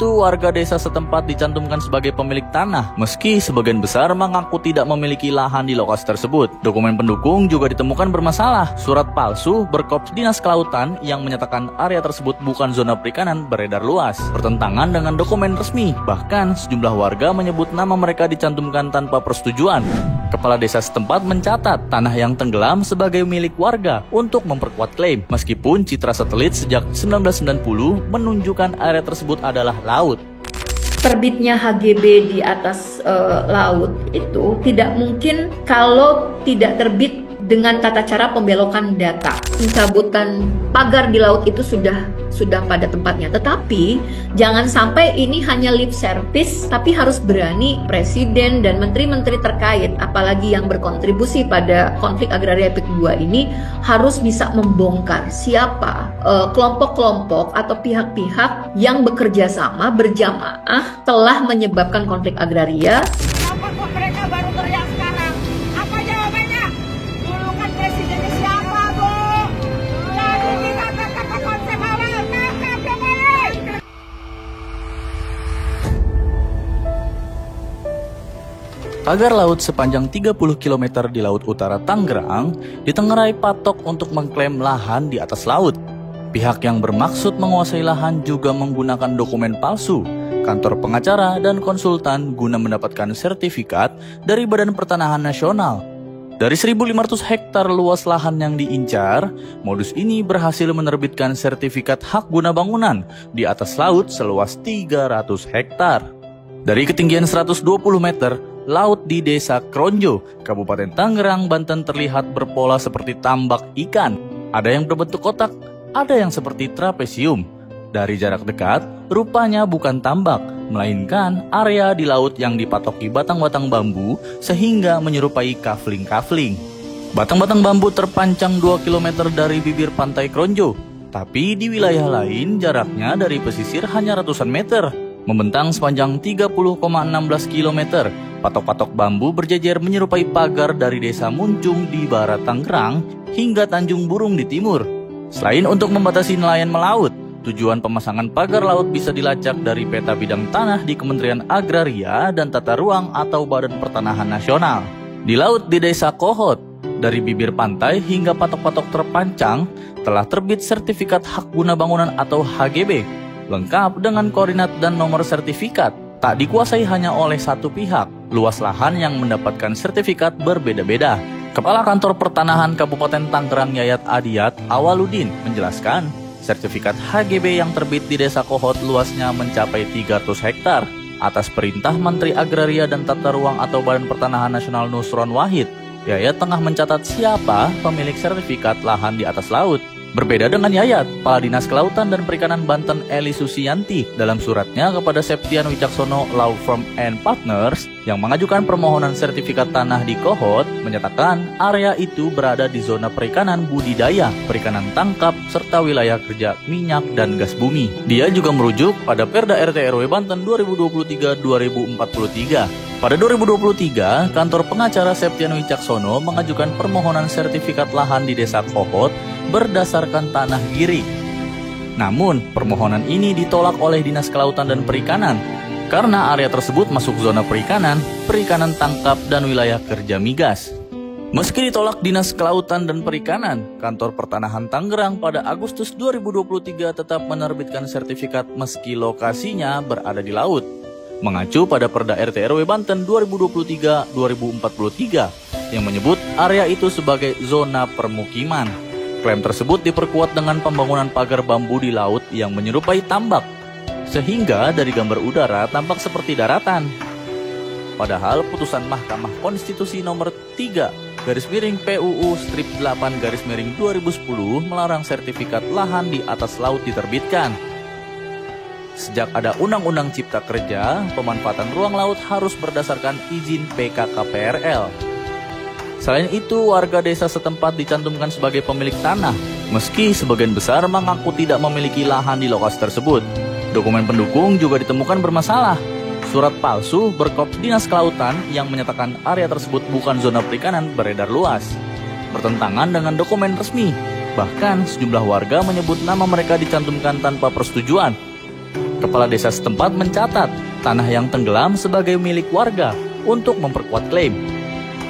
itu, warga desa setempat dicantumkan sebagai pemilik tanah, meski sebagian besar mengaku tidak memiliki lahan di lokasi tersebut. Dokumen pendukung juga ditemukan bermasalah. Surat palsu berkop Dinas Kelautan yang menyatakan area tersebut bukan zona perikanan beredar luas, bertentangan dengan dokumen resmi. Bahkan sejumlah warga menyebut nama mereka dicantumkan tanpa persetujuan. Kepala desa setempat mencatat tanah yang tenggelam sebagai milik warga untuk memperkuat klaim, meskipun citra satelit sejak 1990 menunjukkan area tersebut adalah laut. Terbitnya HGB di atas laut itu tidak mungkin kalau tidak terbit dengan tata cara pembelokan data. Pencabutan pagar di laut itu sudah pada tempatnya. Tetapi jangan sampai ini hanya lip service, tapi harus berani presiden dan menteri-menteri terkait, apalagi yang berkontribusi pada konflik agraria Epic 2 ini, harus bisa membongkar siapa kelompok-kelompok atau pihak-pihak yang bekerja sama berjamaah telah menyebabkan konflik agraria. Kenapa kok mereka baru teriak sekarang? Apa jawabannya? Dulu kan presidennya siapa, Bu? Jadi kita tetap ke konsep awal, tangkap dia balik! Pagar laut sepanjang 30 km di Laut Utara Tangerang ditengarai patok untuk mengklaim lahan di atas laut. Pihak yang bermaksud menguasai lahan juga menggunakan dokumen palsu, kantor pengacara, dan konsultan guna mendapatkan sertifikat dari Badan Pertanahan Nasional. Dari 1.500 hektar luas lahan yang diincar, modus ini berhasil menerbitkan sertifikat hak guna bangunan di atas laut seluas 300 hektar. Dari ketinggian 120 meter, laut di Desa Kronjo, Kabupaten Tangerang, Banten terlihat berpola seperti tambak ikan. Ada yang berbentuk kotak, ada yang seperti trapesium. Dari jarak dekat, rupanya bukan tambak, melainkan area di laut yang dipatoki batang-batang bambu sehingga menyerupai kafling-kafling. Batang-batang bambu terpancang 2 km dari bibir pantai Kronjo, tapi di wilayah lain jaraknya dari pesisir hanya ratusan meter. Membentang sepanjang 30,16 km, patok-patok bambu berjejer menyerupai pagar dari Desa Muncung di barat Tangerang hingga Tanjung Burung di timur. Selain untuk membatasi nelayan melaut, tujuan pemasangan pagar laut bisa dilacak dari peta bidang tanah di Kementerian Agraria dan Tata Ruang atau Badan Pertanahan Nasional. Di laut di Desa Kohot, dari bibir pantai hingga patok-patok terpancang, telah terbit sertifikat hak guna bangunan atau HGB, lengkap dengan koordinat dan nomor sertifikat. Tak dikuasai hanya oleh satu pihak, luas lahan yang mendapatkan sertifikat berbeda-beda. Kepala Kantor Pertanahan Kabupaten Tangerang Yayat Adiyat Awaludin menjelaskan, sertifikat HGB yang terbit di Desa Kohot luasnya mencapai 300 hektar atas perintah Menteri Agraria dan Tata Ruang atau Badan Pertanahan Nasional Nusron Wahid. Yayat tengah mencatat siapa pemilik sertifikat lahan di atas laut. Berbeda dengan Yayat, Kepala Dinas Kelautan dan Perikanan Banten Eli Susiyanti dalam suratnya kepada Septian Wicaksono Law Firm and Partners yang mengajukan permohonan sertifikat tanah di Kohot menyatakan area itu berada di zona perikanan budidaya, perikanan tangkap, serta wilayah kerja minyak dan gas bumi. Dia juga merujuk pada Perda RT RW Banten 2023-2043. Pada 2023, kantor pengacara Septian Wicaksono mengajukan permohonan sertifikat lahan di Desa Kohot berdasarkan tanah giri. Namun, permohonan ini ditolak oleh Dinas Kelautan dan Perikanan karena area tersebut masuk zona perikanan, perikanan tangkap, dan wilayah kerja migas. Meski ditolak Dinas Kelautan dan Perikanan, Kantor Pertanahan Tangerang pada Agustus 2023 tetap menerbitkan sertifikat meski lokasinya berada di laut. Mengacu pada Perda RT RW Banten 2023-2043 yang menyebut area itu sebagai zona permukiman. Klaim tersebut diperkuat dengan pembangunan pagar bambu di laut yang menyerupai tambak, sehingga dari gambar udara tampak seperti daratan. Padahal putusan Mahkamah Konstitusi nomor 3/PUU-8/2010 melarang sertifikat lahan di atas laut diterbitkan. Sejak ada Undang-Undang Cipta Kerja, pemanfaatan ruang laut harus berdasarkan izin PKKPRL. Selain itu, warga desa setempat dicantumkan sebagai pemilik tanah, meski sebagian besar mengaku tidak memiliki lahan di lokasi tersebut. Dokumen pendukung juga ditemukan bermasalah. Surat palsu berkop Dinas Kelautan yang menyatakan area tersebut bukan zona perikanan beredar luas, bertentangan dengan dokumen resmi. Bahkan sejumlah warga menyebut nama mereka dicantumkan tanpa persetujuan. Kepala desa setempat mencatat tanah yang tenggelam sebagai milik warga untuk memperkuat klaim.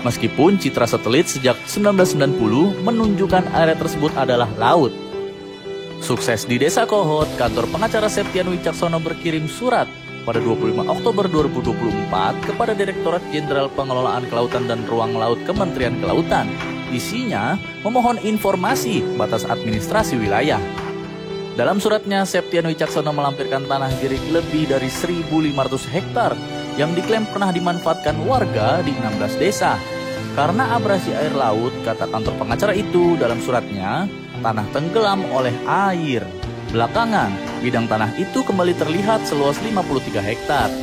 Meskipun citra satelit sejak 1990 menunjukkan area tersebut adalah laut. Sukses di Desa Kohot, kantor pengacara Septian Wicaksono berkirim surat pada 25 Oktober 2024 kepada Direktorat Jenderal Pengelolaan Kelautan dan Ruang Laut Kementerian Kelautan. Isinya memohon informasi batas administrasi wilayah. Dalam suratnya, Septian Wicaksono melampirkan tanah girik lebih dari 1.500 hektar yang diklaim pernah dimanfaatkan warga di 16 desa. Karena abrasi air laut, kata kantor pengacara itu dalam suratnya, tanah tenggelam oleh air. Belakangan, bidang tanah itu kembali terlihat seluas 53 hektar.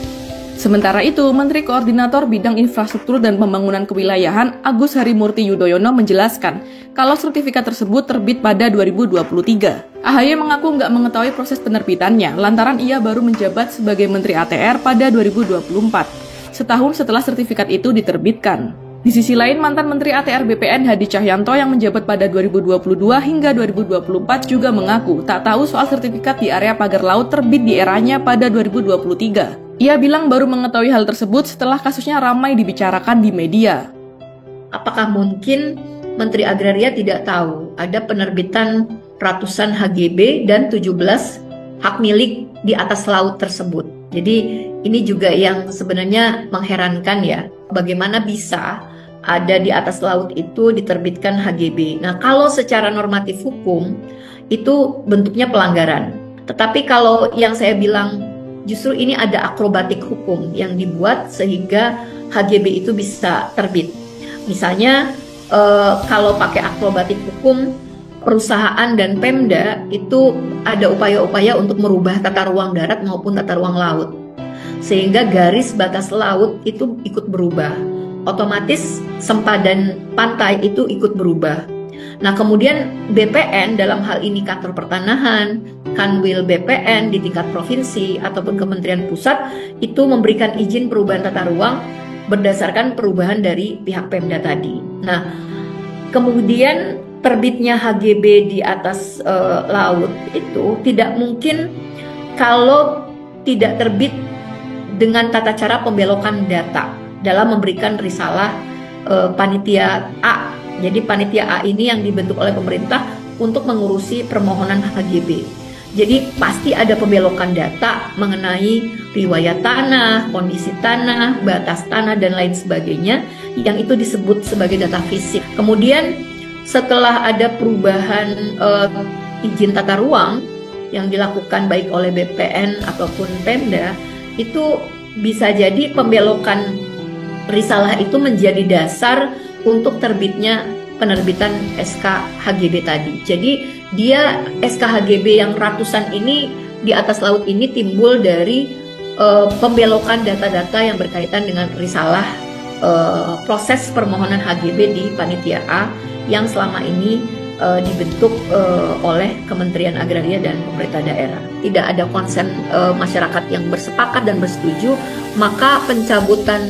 Sementara itu, Menteri Koordinator Bidang Infrastruktur dan Pembangunan Kewilayahan Agus Harimurti Yudhoyono menjelaskan kalau sertifikat tersebut terbit pada 2023. AHY mengaku nggak mengetahui proses penerbitannya lantaran ia baru menjabat sebagai Menteri ATR pada 2024, setahun setelah sertifikat itu diterbitkan. Di sisi lain, mantan Menteri ATR BPN Hadi Cahyanto yang menjabat pada 2022 hingga 2024 juga mengaku tak tahu soal sertifikat di area pagar laut terbit di eranya pada 2023. Ia bilang baru mengetahui hal tersebut setelah kasusnya ramai dibicarakan di media. Apakah mungkin Menteri Agraria tidak tahu ada penerbitan ratusan HGB dan 17 hak milik di atas laut tersebut? Jadi ini juga yang sebenarnya mengherankan ya, bagaimana bisa ada di atas laut itu diterbitkan HGB. Nah, kalau secara normatif hukum itu bentuknya pelanggaran. Tetapi kalau yang saya bilang justru ini ada akrobatik hukum yang dibuat sehingga HGB itu bisa terbit. Misalnya kalau pakai akrobatik hukum, perusahaan dan Pemda itu ada upaya-upaya untuk merubah tata ruang darat maupun tata ruang laut. Sehingga garis batas laut itu ikut berubah. Otomatis sempadan pantai itu ikut berubah. Nah, kemudian BPN dalam hal ini kantor pertanahan, Kanwil BPN di tingkat provinsi ataupun Kementerian Pusat itu memberikan izin perubahan tata ruang berdasarkan perubahan dari pihak Pemda tadi. Nah, kemudian terbitnya HGB di atas laut itu tidak mungkin kalau tidak terbit dengan tata cara pembelokan data dalam memberikan risalah panitia A. Jadi panitia A ini yang dibentuk oleh pemerintah untuk mengurusi permohonan HGB. Jadi pasti ada pembelokan data mengenai riwayat tanah, kondisi tanah, batas tanah, dan lain sebagainya yang itu disebut sebagai data fisik. Kemudian setelah ada perubahan izin tata ruang yang dilakukan baik oleh BPN ataupun Pemda, itu bisa jadi pembelokan risalah itu menjadi dasar untuk terbitnya penerbitan SK HGB tadi. Jadi dia SK HGB yang ratusan ini di atas laut ini timbul dari pembelokan data-data yang berkaitan dengan risalah proses permohonan HGB di panitia A yang selama ini dibentuk oleh Kementerian Agraria dan pemerintah daerah. Tidak ada konsen masyarakat yang bersepakat dan bersetuju, maka pencabutan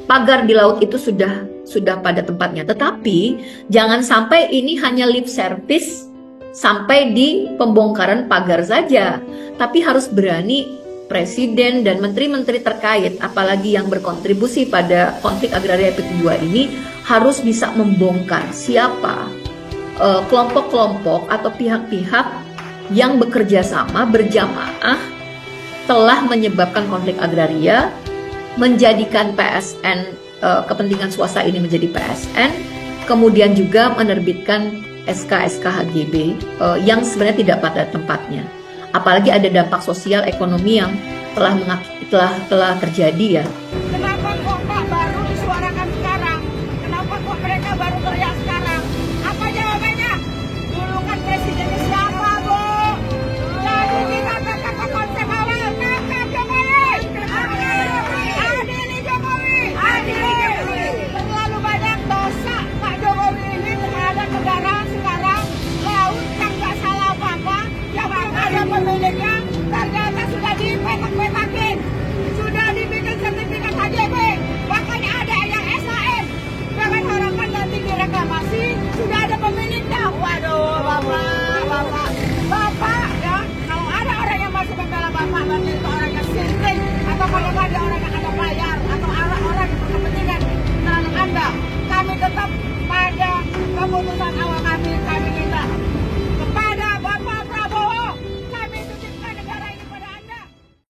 pagar di laut itu sudah pada tempatnya. Tetapi jangan sampai ini hanya lip service sampai di pembongkaran pagar saja, tapi harus berani Presiden dan menteri-menteri terkait, apalagi yang berkontribusi pada konflik agraria epic 2 ini, harus bisa membongkar siapa kelompok-kelompok atau pihak-pihak yang bekerja sama berjamaah telah menyebabkan konflik agraria, menjadikan PSN, kepentingan swasta ini menjadi PSN, kemudian juga menerbitkan SK-SK HGB yang sebenarnya tidak pada tempatnya. Apalagi ada dampak sosial ekonomi yang telah terjadi ya. Kenapa kok Pak baru disuarakan sekarang? Kenapa kok mereka baru teriak sekarang? Apa jawabannya? Dulu kan presidennya siapa, Bu? Jadi kita tetap ke konsep awal, tangkap Jokowi! Adili Jokowi! Adili! Terlalu banyak dosa Pak Jokowi ini terhadap negara sekarang. Laut yang gak salah apa-apa, yang ada pemiliknya, ternyata sudah dipetak-petakin. Sudah dibikin sertifikat foto